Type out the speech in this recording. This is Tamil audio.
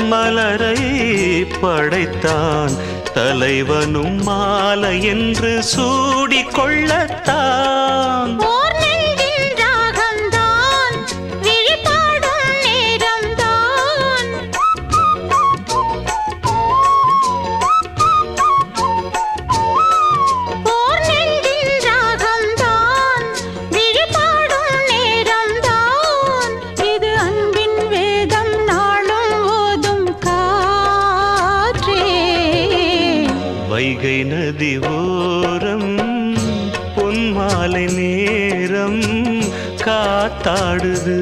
மலரை படைத்தான் தலைவனும் மாலை என்று சூடிக்கொள்ளத்தான். வைகை நதி ஓரம் பொன்மாலை நேரம் காத்தாடுது.